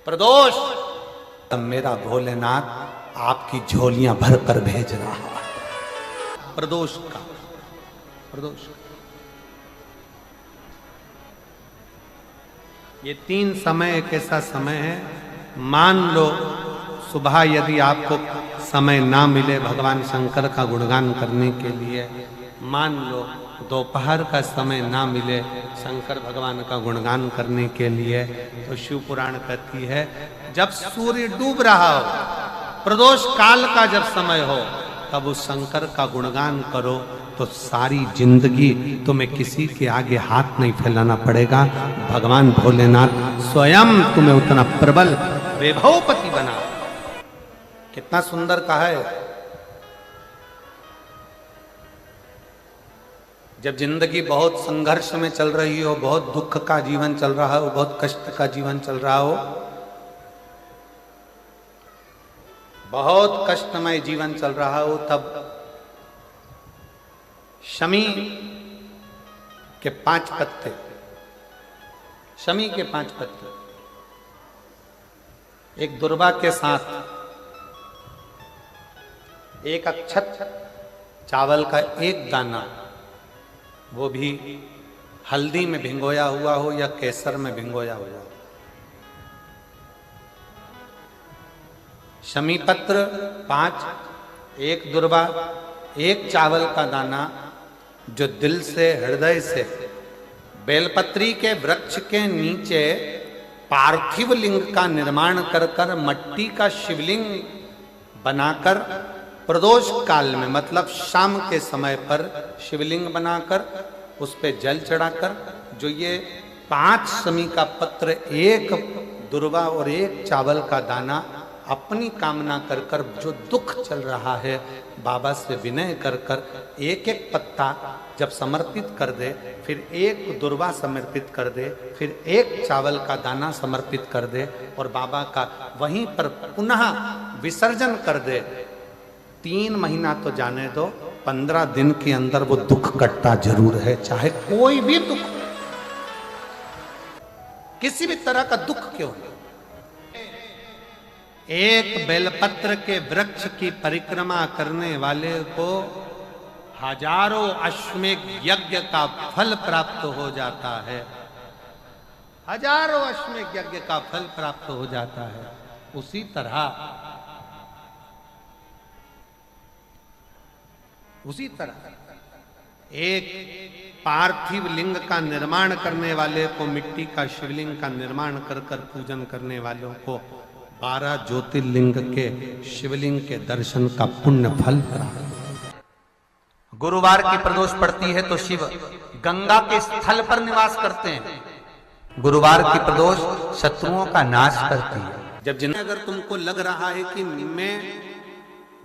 प्रदोष, तब मेरा भोलेनाथ आपकी झोलियां भर कर भेज रहा है। प्रदोष का ये 3 समय एक ऐसा समय है, मान लो सुबह यदि आपको समय ना मिले भगवान शंकर का गुणगान करने के लिए, मान लो दोपहर का समय ना मिले शंकर भगवान का गुणगान करने के लिए, तो शिव पुराण कहती है जब सूर्य डूब रहा हो, प्रदोष काल का जब समय हो, तब उस शंकर का गुणगान करो तो सारी जिंदगी तुम्हें किसी के आगे हाथ नहीं फैलाना पड़ेगा। भगवान भोलेनाथ स्वयं तुम्हें उतना प्रबल वैभवपति बना। कितना सुंदर कहा है। जब जिंदगी बहुत संघर्ष में चल रही हो, बहुत दुख का जीवन चल रहा हो, बहुत कष्ट का जीवन चल रहा हो, बहुत कष्टमय जीवन चल रहा हो, तब शमी के 5 पत्ते, शमी के 5 पत्ते, एक दुर्वा के साथ एक अक्षत चावल का एक दाना, वो भी हल्दी में भिंगोया हुआ हो या केसर में भिंगोया हुआ हो, शमी पत्र 5, एक दुर्वा, एक चावल का दाना, जो दिल से हृदय से बेलपत्री के वृक्ष के नीचे पार्थिव लिंग का निर्माण कर कर मट्टी का शिवलिंग बनाकर प्रदोष काल में, मतलब शाम के समय पर शिवलिंग बनाकर उस पे जल चढ़ाकर, जो ये 5 शमी का पत्र, एक दुर्वा और एक चावल का दाना, अपनी कामना कर कर जो दुख चल रहा है बाबा से विनय कर कर एक एक पत्ता जब समर्पित कर दे, फिर एक दुर्वा समर्पित कर दे, फिर एक चावल का दाना समर्पित कर दे और बाबा का वहीं पर पुनः विसर्जन कर दे, 3 महीना तो जाने दो, 15 दिन के अंदर वो दुख कटता जरूर है। चाहे कोई भी दुख, किसी भी तरह का दुख क्यों नहीं। एक बेलपत्र के वृक्ष की परिक्रमा करने वाले को हजारों अश्वमेध यज्ञ का फल प्राप्त हो जाता है, हजारों अश्वमेध यज्ञ का फल प्राप्त हो जाता है। उसी तरह एक पार्थिव लिंग का निर्माण करने वाले को, मिट्टी का शिवलिंग का निर्माण कर कर पूजन करने वालों को 12 ज्योतिर्लिंग के शिवलिंग के दर्शन का पुण्य फल प्राप्त। गुरुवार की प्रदोष पड़ती है तो शिव गंगा के स्थल पर निवास करते हैं। गुरुवार की प्रदोष शत्रुओं का नाश करती है। जब जिन्हें अगर तुमको लग रहा है कि मैं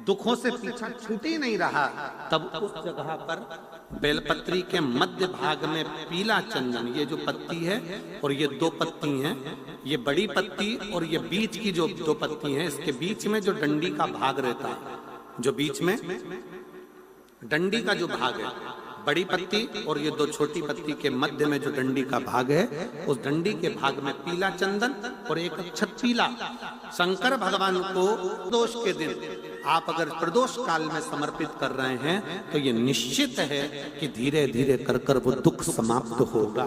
दुखों से पीछा छूट ही नहीं रहा, तब उस जगह पर बेलपत्री के मध्य भाग में पीला चंदन, ये जो पत्ती है और ये 2 पत्ती हैं, ये बड़ी पत्ती और ये बीच की जो 2 पत्ती हैं, इसके बीच में जो डंडी का भाग रहता है, जो बीच में डंडी का जो भाग है, बड़ी पत्ती और ये 2 छोटी पत्ती के मध्य में जो डंडी का भाग है, उस डंडी के भाग में पीला चंदन और एक अक्षत पीला शंकर भगवान को प्रदोष के दिन आप अगर प्रदोष काल में समर्पित कर रहे हैं तो ये निश्चित है कि धीरे धीरे कर कर वो दुख समाप्त होगा,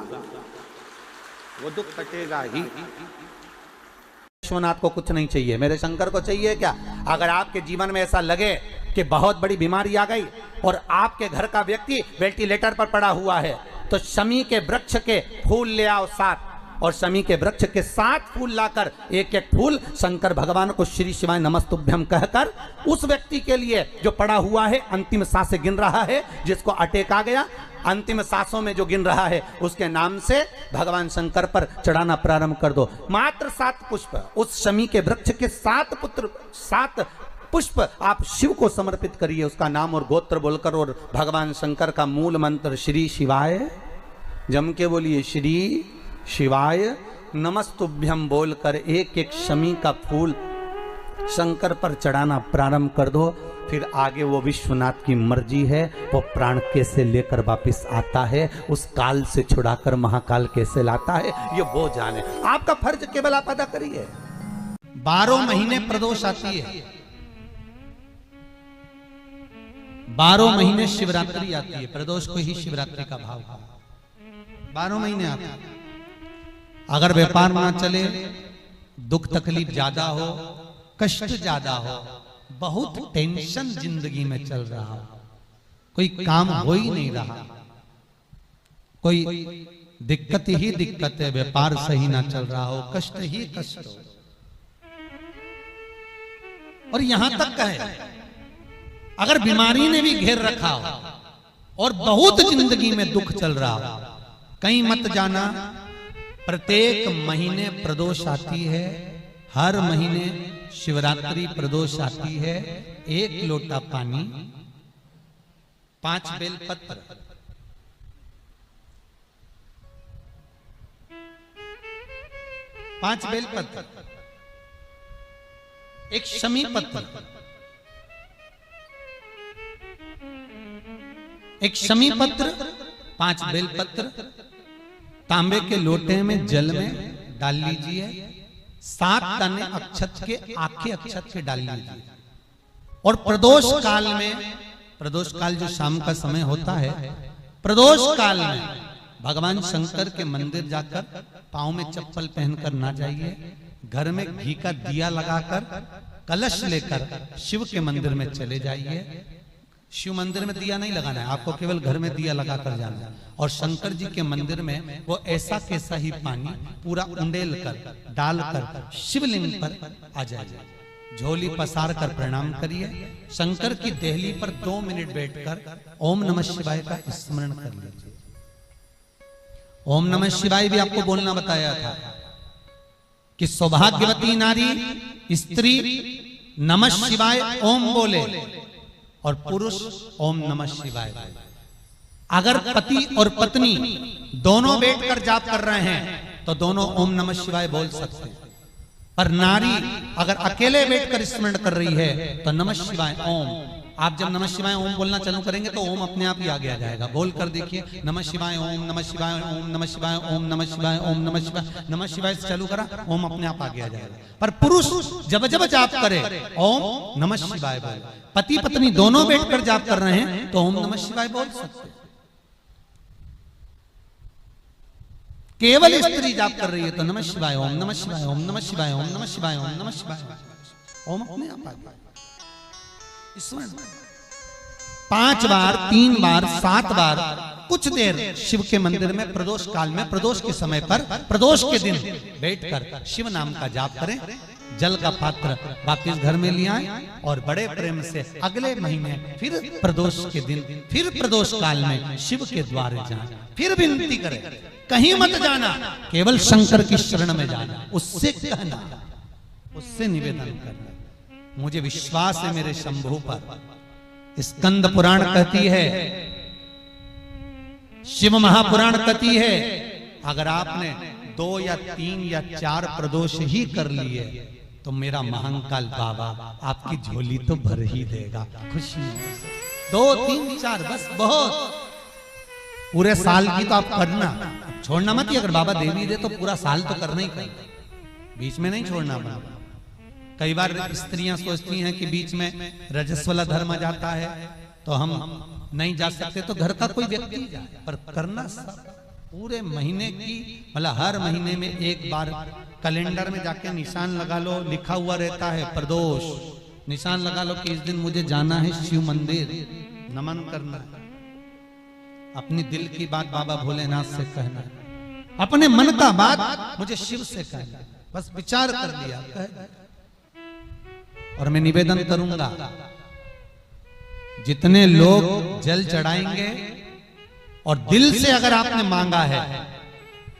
वो दुख कटेगा ही। विश्वनाथ को कुछ नहीं चाहिए, मेरे शंकर को चाहिए क्या? अगर आपके जीवन में ऐसा लगे कि बहुत बड़ी बीमारी आ गई और आपके घर का व्यक्ति वेंटिलेटर पर पड़ा हुआ है, तो शमी के वृक्ष के फूल ले आओ 7, और शमी के वृक्ष के 7 फूल लाकर एक एक फूल शंकर भगवान को श्री शिवाय नमस्तुभ्यम कहकर उस व्यक्ति के लिए जो पड़ा हुआ है, अंतिम सांसें गिन रहा है, जिसको अटैक आ गया, अंतिम सांसों में जो गिन रहा है, उसके नाम से भगवान शंकर पर चढ़ाना प्रारंभ कर दो। मात्र 7 पुष्प उस शमी के वृक्ष के 7 पुष्प आप शिव को समर्पित करिए, उसका नाम और गोत्र बोलकर, और भगवान शंकर का मूल मंत्र श्री शिवाय, जम के बोलिए श्री शिवाय नमस्तुभ्यम बोलकर एक एक शमी का फूल शंकर पर चढ़ाना प्रारंभ कर दो। फिर आगे वो विश्वनाथ की मर्जी है, वो प्राण कैसे लेकर वापस आता है, उस काल से छुड़ाकर महाकाल कैसे लाता है, ये वो जाने। आपका फर्ज केवल आप अदा करिए, 12 महीने प्रदोष आती है, 12 महीने शिवरात्रि आती है। प्रदोष को ही शिवरात्रि का भाव है। 12 महीने आते हैं। अगर व्यापार ना चले, दुख तकलीफ ज्यादा हो, कष्ट ज्यादा हो, बहुत टेंशन जिंदगी में चल रहा हो, कोई काम हो ही नहीं रहा, कोई दिक्कत ही दिक्कत है, व्यापार सही ना चल रहा हो, कष्ट ही कष्ट हो, और यहां तक है अगर बीमारी ने भी घेर रखा हो और बहुत जिंदगी में दुख चल रहा हो, कहीं मत जाना। प्रत्येक महीने प्रदोष आती है, हर महीने शिवरात्रि प्रदोष आती है। 1 लोटा पानी, 5 बेलपत्र, 5 बेलपत्र, 1 शमी पत्र, 1 शमी पत्र, 5 बेलपत्र तांबे के लोटे में जल में डाल लीजिए। 7 दाने अक्षत के, आखे अक्षत के डाल लीजिए। और प्रदोष काल में, प्रदोष काल जो शाम का समय होता है, प्रदोष काल में भगवान शंकर के मंदिर जाकर पांव में चप्पल पहनकर ना जाइए। घर में घी का दिया लगाकर कलश लेकर शिव के मंदिर में चले जाइए। शिव मंदिर में दिया नहीं लगाना है, आपको केवल घर में दिया लगाकर जाना है। और शंकर जी के मंदिर में वो ऐसा कैसा ही पानी पूरा उंडेल कर डालकर शिवलिंग पर आ जाए। झोली पसार कर प्रणाम करिए। शंकर की देहली पर 2 मिनट बैठकर ओम नमः शिवाय का स्मरण कर लीजिए। ओम नमः शिवाय भी आपको बोलना बताया था कि सौभाग्यवती नारी स्त्री नमः शिवाय ओम बोले और पुरुष ओम नमः शिवाय। अगर पति और पत्नी दोनों बैठकर जाप कर रहे हैं तो दोनों ओम नमः शिवाय बोल सकते हैं। पर नारी अगर अकेले बैठकर स्मरण कर रही है तो नमः शिवाय ओम। आप जब नमः शिवाय ओम बोलना चालू करेंगे तो ओम अपने आप ही आगे आ जाएगा। बोल कर देखिए, नमः शिवाय ओम, नमः शिवाय ओम, नमः शिवाय ओम, नमः शिवाय ओम, नमः शिवाय, नमः शिवाय से चालू करा, ओम अपने आप आगे आ जाएगा। पर पुरुष जब जब जाप करे ओम नमः शिवाय बोले। पति पत्नी दोनों बैठकर जाप कर रहे हैं तो ओम नमः शिवाय बोल सकते। केवल स्त्री जाप कर रही है तो नमः शिवाय ओम, नमः शिवाय ओम, नमः शिवाय ओम, नमः शिवाय ओम, नमः शिवाय ओम अपने आप आ गया। 5 बार, 3 बार, 7 बार कुछ देर शिव के मंदिर में प्रदोष काल में, प्रदोष के समय पर, प्रदोष के दिन बैठकर शिव नाम का जाप करें। जल का पात्र वापिस घर में ले आए और बड़े प्रेम से अगले महीने फिर प्रदोष के दिन, फिर प्रदोष काल में शिव के द्वारे जाएं, फिर विनती करें। कहीं मत जाना, केवल शंकर की शरण में जाना, उससे कहना, उससे निवेदन करना, मुझे विश्वास है मेरे शंभु पर। स्कंद पुराण कहती है, शिव महापुराण कहती है, अगर आपने 2 या 3 या 4 प्रदोष ही कर लिए तो मेरा महाकाल बाबा आपकी झोली तो भर ही देगा खुशी। 2, 3, 4 बस बहुत। पूरे साल की तो आप करना, छोड़ना मत ही। अगर बाबा देवी दे तो पूरा साल तो करना ही करना, बीच में नहीं छोड़ना बाबा। कई बार स्त्रियां सोचती हैं कि बीच में रजस्वला धर्म आ जाता है तो हम नहीं जा सकते, तो घर का कोई व्यक्ति जाए, पर करना पूरे महीने की, मतलब हर महीने में एक बार कैलेंडर में जाके निशान लगा लो, लिखा हुआ रहता है प्रदोष, निशान लगा लो कि इस दिन मुझे जाना है शिव मंदिर, नमन करना है। अपनी दिल की बात बाबा भोलेनाथ से कहना है, अपने मन का बात मुझे शिव से कहना है, बस विचार कर लिया। और मैं निवेदन करूंगा, जितने लोग जल चढ़ाएंगे और दिल से अगर आपने मांगा है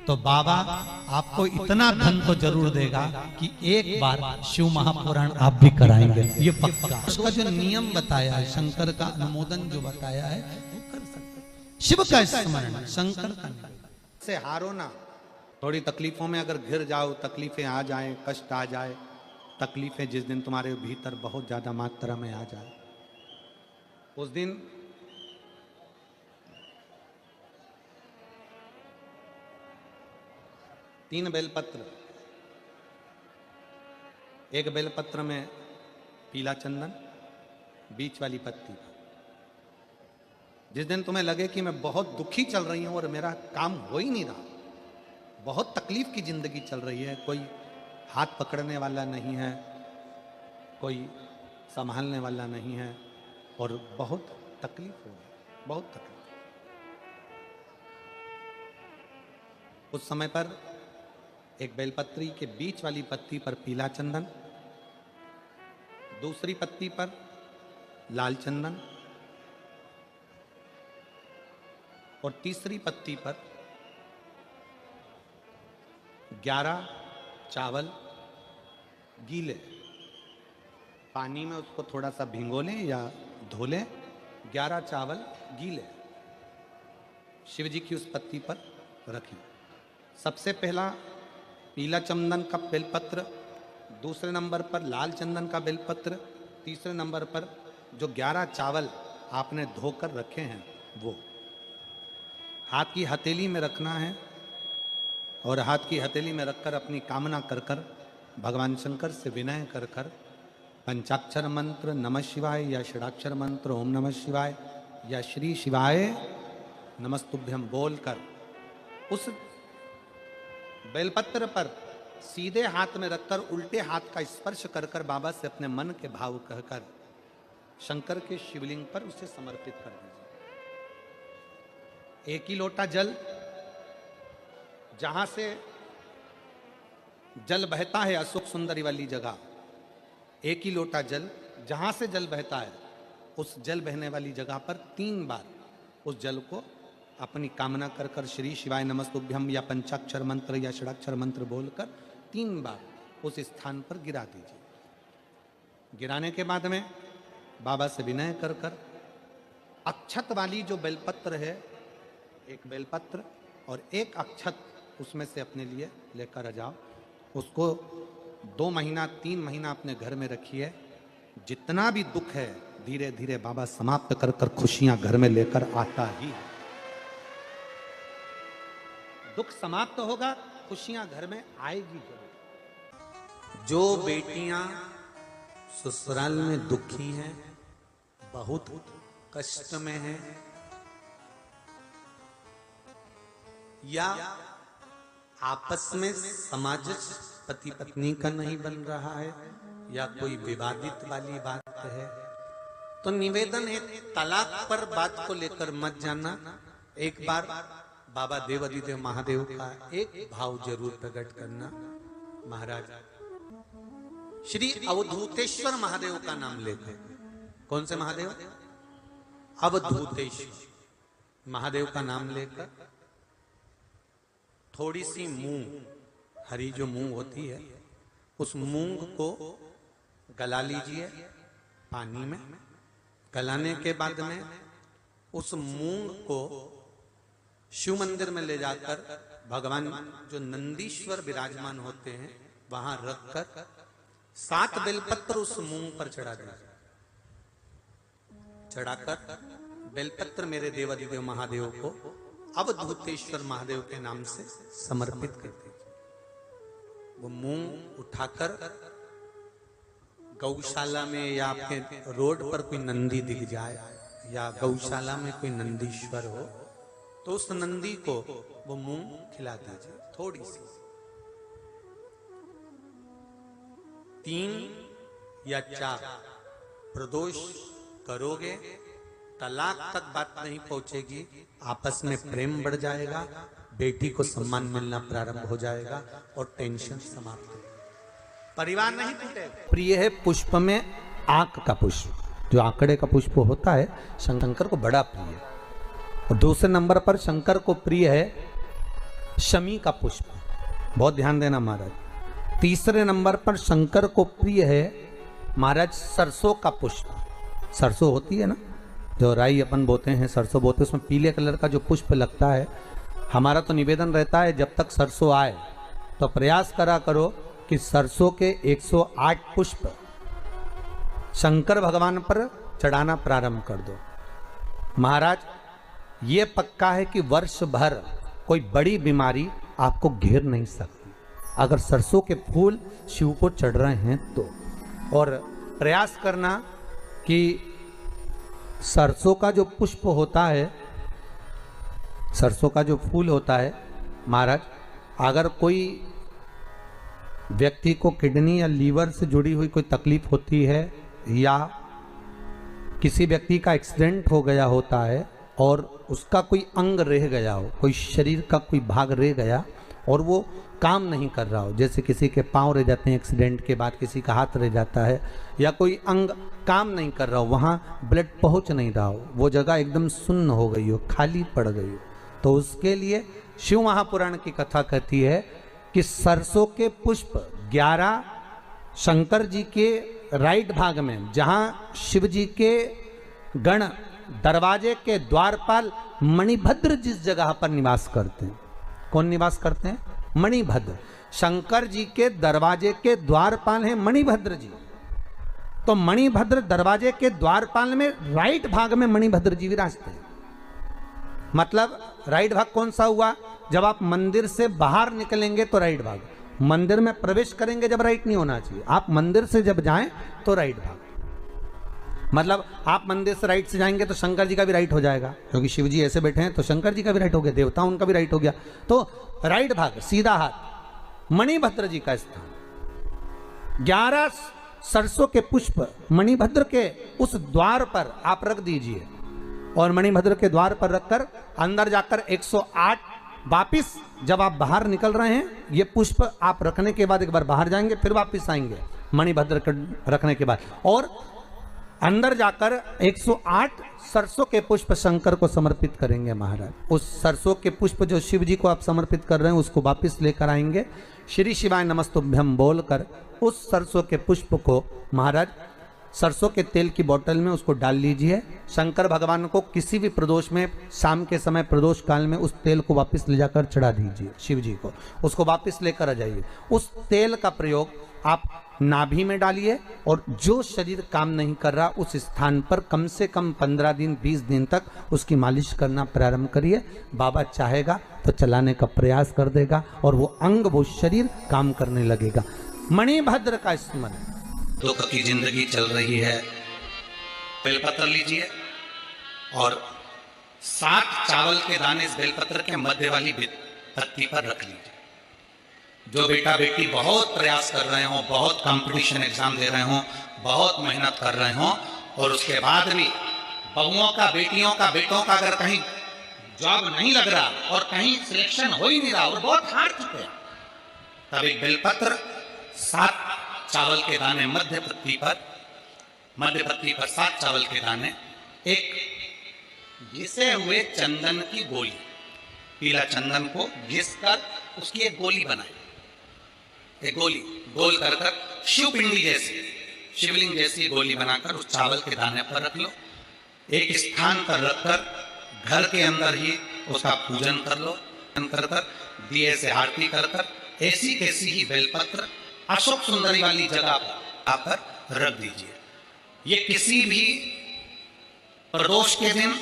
तो बाबा आपको इतना धन तो जरूर देगा कि एक बार शिव महापुराण आप भी कराएंगे, ये पक्का। उसका जो नियम बताया है, शंकर का अनुमोदन जो बताया है, वो कर सकते। शिव का स्मरण, शंकर का से हारो ना। थोड़ी तकलीफों में अगर घिर जाओ, तकलीफें आ जाएं, कष्ट आ जाए, तकलीफें जिस दिन तुम्हारे भीतर बहुत ज्यादा मात्रा में आ जाए, उस दिन तीन बेलपत्र, एक बेलपत्र में पीला चंदन, बीच वाली पत्ती। जिस दिन तुम्हें लगे कि मैं बहुत दुखी चल रही हूं और मेरा काम हो ही नहीं रहा, बहुत तकलीफ की जिंदगी चल रही है, कोई हाथ पकड़ने वाला नहीं है, कोई संभालने वाला नहीं है और बहुत तकलीफ हो रही, बहुत तकलीफ। उस समय पर एक बेलपत्री के बीच वाली पत्ती पर पीला चंदन, दूसरी पत्ती पर लाल चंदन और तीसरी पत्ती पर 11 चावल गीले, पानी में उसको थोड़ा सा भिगो लें या धो लें, 11 चावल गीले शिव जी की उस पत्ती पर रखी। सबसे पहला पीला चंदन का बेलपत्र, दूसरे नंबर पर लाल चंदन का बेलपत्र, तीसरे नंबर पर जो 11 चावल आपने धोकर रखे हैं वो हाथ की हथेली में रखना है और हाथ की हथेली में रखकर अपनी कामना कर कर भगवान शंकर से विनय कर कर पंचाक्षर मंत्र नमः शिवाय या षडाक्षर मंत्र ओम नमः शिवाय या श्री शिवाय नमस्तुभ्यम बोलकर उस बेलपत्र पर सीधे हाथ में रखकर उल्टे हाथ का स्पर्श कर कर बाबा से अपने मन के भाव कहकर शंकर के शिवलिंग पर उसे समर्पित कर दीजिए। एक ही लोटा जल, जहां से जल बहता है अशोक सुंदरी वाली जगह, एक ही लोटा जल जहां से जल बहता है उस जल बहने वाली जगह पर 3 बार उस जल को अपनी कामना कर कर श्री शिवाय नमस्तुभ्यम या पंचाक्षर मंत्र या षडाक्षर मंत्र बोलकर 3 बार उस स्थान पर गिरा दीजिए। गिराने के बाद में बाबा से विनय कर कर अक्षत वाली जो बेलपत्र है, एक बेलपत्र और एक अक्षत उसमें से अपने लिए लेकर आ जाओ। उसको 2 महीना 3 महीना अपने घर में रखिए। जितना भी दुख है धीरे धीरे बाबा समाप्त कर कर खुशियां घर में लेकर आता ही है। दुख समाप्त होगा, खुशियां घर में आएगी जरूर। जो बेटियां ससुराल में दुखी हैं, बहुत कष्ट में हैं या आपस में सामंजस्य पति पत्नी का नहीं बन रहा है या कोई विवादित वाली बात है, तो निवेदन है तलाक पर बात को लेकर मत जाना। एक बार बाबा देवाधिदेव महादेव का एक भाव जरूर प्रकट करना। महाराज श्री अवधूतेश्वर महादेव का नाम लेते। कौन से महादेव? अवधूतेश्वर महादेव का नाम लेकर थोड़ी सी मूंग, हरी जो मूंग होती है, उस मूंग को गला लीजिए पानी में। गलाने के बाद में उस मूंग को शिव मंदिर में ले जाकर भगवान जो नंदीश्वर विराजमान होते हैं वहां रखकर 7 बेलपत्र उस मूंग पर चढ़ा दीजिए। चढ़ाकर बेलपत्र मेरे देवाधिदेव महादेव को अवधूतेश्वर महादेव के नाम से समर्पित कर दीजिए। वो मूंग उठाकर गौशाला में या आपके रोड पर कोई नंदी दिख जाए या गौशाला में कोई नंदीश्वर हो तो उस नंदी को वो मूंग खिला दीजिए थोड़ी सी। 3 या 4 प्रदोष करोगे, तलाक तक बात नहीं पहुंचेगी, आपस में प्रेम बढ़ जाएगा, बेटी को सम्मान मिलना प्रारंभ हो जाएगा और टेंशन समाप्त हो, परिवार नहीं टूटेगा। प्रिय है पुष्प में आंक का पुष्प, जो आंकड़े का पुष्प होता है शंकर को बड़ा प्रिय है। और दूसरे नंबर पर शंकर को प्रिय है शमी का पुष्प, बहुत ध्यान देना महाराज। तीसरे नंबर पर शंकर को प्रिय है महाराज सरसों का पुष्प। सरसों होती है ना, जो राई अपन बोते हैं, सरसों बोते हैं, उसमें पीले कलर का जो पुष्प लगता है। हमारा तो निवेदन रहता है जब तक सरसों आए तो प्रयास करा करो कि सरसों के 108 पुष्प शंकर भगवान पर चढ़ाना प्रारंभ कर दो। महाराज ये पक्का है कि वर्ष भर कोई बड़ी बीमारी आपको घेर नहीं सकती। अगर सरसों के फूल शिव को चढ़ रहे हैं तो। और प्रयास करना कि सरसों का जो पुष्प होता है, सरसों का जो फूल होता है महाराज, अगर कोई व्यक्ति को किडनी या लीवर से जुड़ी हुई कोई तकलीफ होती है या किसी व्यक्ति का एक्सीडेंट हो गया होता है और उसका कोई अंग रह गया हो, कोई शरीर का कोई भाग रह गया और वो काम नहीं कर रहा हो, जैसे किसी के पांव रह जाते हैं एक्सीडेंट के बाद, किसी का हाथ रह जाता है या कोई अंग काम नहीं कर रहा हो, वहाँ ब्लड पहुँच नहीं रहा हो, वो जगह एकदम सुन्न हो गई हो, खाली पड़ गई हो, तो उसके लिए शिव महापुराण की कथा कहती है कि सरसों के पुष्प 11 शंकर जी के राइट भाग में, जहाँ शिव जी के गण दरवाजे के द्वारपाल मणिभद्र जिस जगह पर निवास करते हैं, कौन निवास करते हैं? मणिभद्र। शंकर जी के दरवाजे के द्वारपाल हैं मणिभद्र जी। तो मणिभद्र दरवाजे के द्वारपाल में राइट भाग में मणिभद्र जी विराजते हैं। मतलब राइट भाग कौन सा हुआ? जब आप मंदिर से बाहर निकलेंगे तो राइट भाग, मंदिर में प्रवेश करेंगे जब राइट नहीं होना चाहिए, आप मंदिर से जब जाएं तो राइट भाग। मतलब आप मंदिर से राइट से जाएंगे तो शंकर जी का भी राइट हो जाएगा, क्योंकि शिव जी ऐसे बैठे हैं तो शंकर जी का भी राइट हो गया, देवता उनका भी राइट हो गया, तो राइट भाग सीधा हाथ मणिभद्र जी का स्थान। 11 सरसों के पुष्प मणिभद्र के उस द्वार पर आप रख दीजिए और मणिभद्र के द्वार पर रखकर अंदर जाकर 108 वापिस जब आप बाहर निकल रहे हैं, ये पुष्प आप रखने के बाद एक बार बाहर जाएंगे, फिर वापिस आएंगे मणिभद्र रखने के बाद, और अंदर जाकर 108 सरसों के पुष्प शंकर को समर्पित करेंगे महाराज। उस सरसों के पुष्प जो शिव जी को आप समर्पित कर रहे हैं उसको वापिस लेकर आएंगे, श्री शिवाय नमस्तुभ्यम बोलकर उस सरसों के पुष्प को महाराज सरसों के तेल की बोतल में उसको डाल लीजिए। शंकर भगवान को किसी भी प्रदोष में, शाम के समय प्रदोष काल में उस तेल को वापस ले जाकर चढ़ा दीजिए शिव जी को, उसको वापस लेकर आ जाइए। उस तेल का प्रयोग आप नाभि में डालिए और जो शरीर काम नहीं कर रहा उस स्थान पर कम से कम 15 दिन 20 दिन तक उसकी मालिश करना प्रारंभ करिए। बाबा चाहेगा तो चलाने का प्रयास कर देगा और वो अंग, वो शरीर काम करने लगेगा। मणिभद्र का स्मरण। दुख की जिंदगी चल रही है, बेलपत्र लीजिए और 7 चावल के दाने इस बेलपत्र के मध्य वाली पत्ती पर रख लीजिए। जो बेटा बेटी बहुत प्रयास कर रहे हो, बहुत कंपटीशन एग्जाम दे रहे हो, बहुत मेहनत कर रहे हो और उसके बाद भी बहुओं का, बेटियों का, बेटों का अगर कहीं जॉब नहीं लग रहा और कहीं सिलेक्शन हो ही नहीं रहा और बहुत हार चुके हैं, तब एक बेलपत्र 7 चावल के दाने मध्य पत्ती पर 7 चावल के दाने, एक घिसे हुए चंदन की गोली, पीला चंदन को घिस कर उसकी एक गोली बनाए, एक गोली गोल कर शिव पिंडी जैसी, शिवलिंग जैसी गोली बनाकर उस चावल के दाने पर रख लो। एक स्थान पर रखकर घर के अंदर ही उसका पूजन कर लो, कर दिए से आरती कर ऐसी कैसी ही बेलपत्र अशोक सुंदरी वाली जगह पर रख दीजिए। ये किसी भी प्रदोष के दिन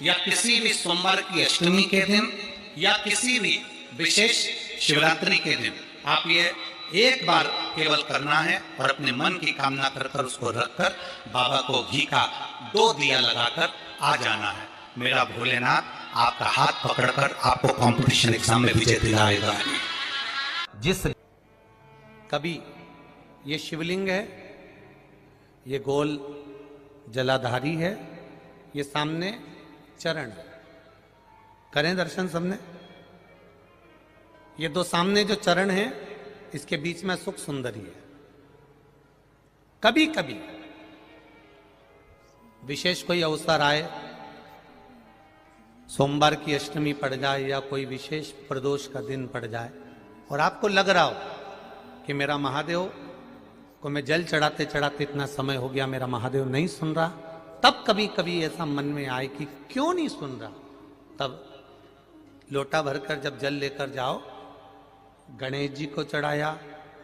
या किसी भी सोमवार की अष्टमी के दिन या किसी भी विशेष शिवरात्रि के दिन आप ये एक बार केवल करना है और अपने मन की कामना कर उसको रखकर बाबा को घी का 2 दिया लगाकर आ जाना है। मेरा भोलेनाथ आपका हाथ पकड़कर आपको कंपटीशन एग्जाम में विजय दिलाएगा। जिस कभी ये शिवलिंग है, ये गोल जलाधारी है, ये सामने चरण है, करें दर्शन सबने। ये 2 सामने जो चरण है इसके बीच में सुख सुंदरी है। कभी कभी विशेष कोई अवसर आए, सोमवार की अष्टमी पड़ जाए या कोई विशेष प्रदोष का दिन पड़ जाए और आपको लग रहा हो कि मेरा महादेव को मैं जल चढ़ाते चढ़ाते इतना समय हो गया, मेरा महादेव नहीं सुन रहा, तब कभी कभी ऐसा मन में आए कि क्यों नहीं सुन रहा, तब लोटा भरकर जब जल लेकर जाओ, गणेश जी को चढ़ाया,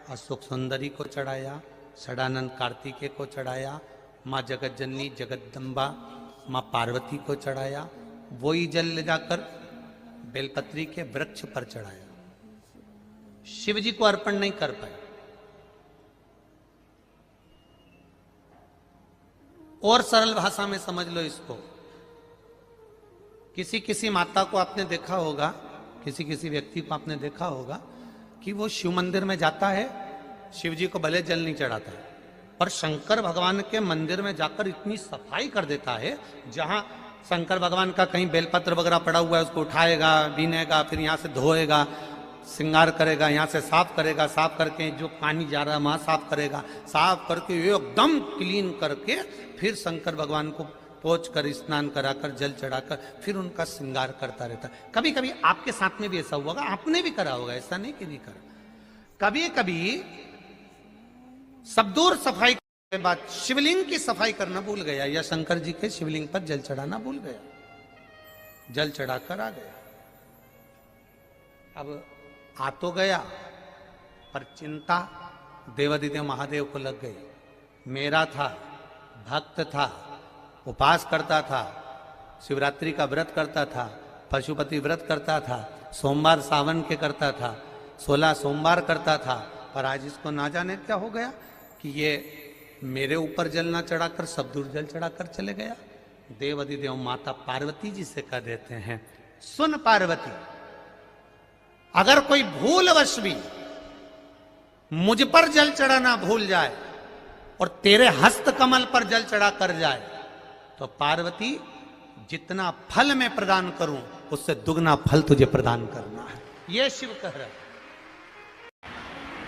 अशोक सुंदरी को चढ़ाया, षडानंद कार्तिकेय को चढ़ाया, माँ जगत जननी जगदम्बा माँ पार्वती को चढ़ाया, वही जल ले जाकर बेलपत्री के वृक्ष पर चढ़ाया। शिव जी को अर्पण नहीं कर पाए। और सरल भाषा में समझ लो इसको, किसी किसी माता को आपने देखा होगा, किसी किसी व्यक्ति को आपने देखा होगा कि वो शिव मंदिर में जाता है, शिव जी को भले जल नहीं चढ़ाता है, पर शंकर भगवान के मंदिर में जाकर इतनी सफाई कर देता है, जहां शंकर भगवान का कहीं बेलपत्र वगैरह पड़ा हुआ है उसको उठाएगा, बीनेगा, फिर यहाँ से धोएगा, श्रृंगार करेगा, यहाँ से साफ करेगा, साफ करके जो पानी जा रहा है वहां साफ करेगा, साफ करके एकदम क्लीन करके फिर शंकर भगवान को पोंछ कर, स्नान कराकर, जल चढ़ाकर फिर उनका श्रृंगार करता रहता है। कभी कभी आपके साथ में भी ऐसा हुआ होगा, आपने भी करा होगा, ऐसा नहीं कि नहीं करा। कभी कभी सब दूर सफाई के बाद शिवलिंग की सफाई करना भूल गया, या शंकर जी के शिवलिंग पर जल चढ़ाना भूल गया, जल चढ़ाकर आ गया। अब आ तो गया, पर चिंता देवादिदेव महादेव को लग गई। मेरा था, भक्त था, उपास करता था, शिवरात्रि का व्रत करता था, पशुपति व्रत करता था, सोमवार सावन के करता था, 16 सोमवार करता था, पर आज इसको ना जाने क्या हो गया कि ये मेरे ऊपर जल ना चढ़ाकर सब दूर जल चढ़ाकर चले गया। देवादिदेव माता पार्वती जी से कह देते हैं, सुन पार्वती, अगर कोई भूलवश भी मुझ पर जल चढ़ाना भूल जाए और तेरे हस्त कमल पर जल चढ़ा कर जाए, तो पार्वती जितना फल मैं प्रदान करूं उससे दुगना फल तुझे प्रदान करना है। यह शिव कह रहा है।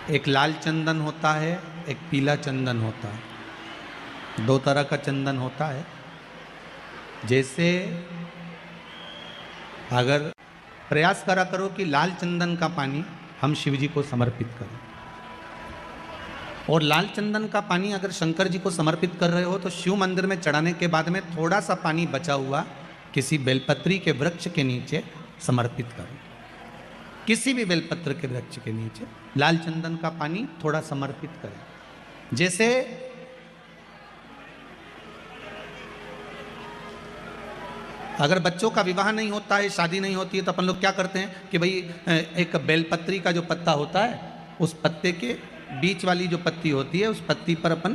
एक लाल चंदन होता है, एक पीला चंदन होता है, 2 तरह का चंदन होता है। जैसे अगर प्रयास करा करो कि लाल चंदन का पानी हम शिव जी को समर्पित करें, और लाल चंदन का पानी अगर शंकर जी को समर्पित कर रहे हो तो शिव मंदिर में चढ़ाने के बाद में थोड़ा सा पानी बचा हुआ किसी बेलपत्री के वृक्ष के नीचे समर्पित करो। किसी भी बेलपत्र के वृक्ष के नीचे लाल चंदन का पानी थोड़ा समर्पित करें। जैसे अगर बच्चों का विवाह नहीं होता है, शादी नहीं होती है, तो अपन लोग क्या करते हैं कि भाई एक बेलपत्री का जो पत्ता होता है, उस पत्ते के बीच वाली जो पत्ती होती है, उस पत्ती पर अपन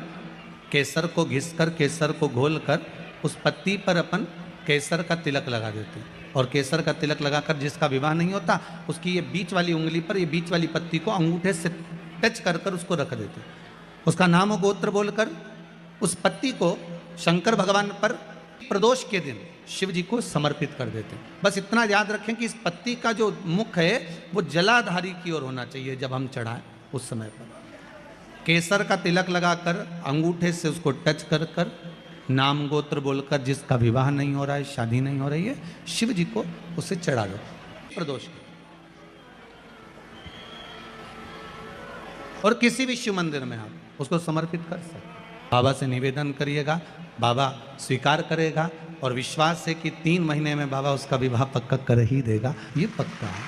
केसर को घिसकर, केसर को घोलकर उस पत्ती पर अपन केसर का तिलक लगा देते हैं। और केसर का तिलक लगाकर जिसका विवाह नहीं होता, उसकी ये बीच वाली उंगली पर, ये बीच वाली पत्ती को अंगूठे से टच कर कर उसको रख देते हैं। उसका नाम और गोत्र बोलकर उस पत्ती को शंकर भगवान पर प्रदोष के दिन शिव जी को समर्पित कर देते हैं। बस इतना याद रखें कि इस पत्ती का जो मुख है वो जलाधारी की ओर होना चाहिए। जब हम चढ़ाएं उस समय पर केसर का तिलक लगाकर अंगूठे से उसको टच कर कर नाम गोत्र बोलकर, जिसका विवाह नहीं हो रहा है, शादी नहीं हो रही है, शिव जी को उसे चढ़ा दो प्रदोष के। और किसी भी शिव मंदिर में आप उसको समर्पित कर सकते। बाबा से निवेदन करिएगा, बाबा स्वीकार करेगा, और विश्वास है कि 3 महीने में बाबा उसका विवाह पक्का कर ही देगा, ये पक्का है।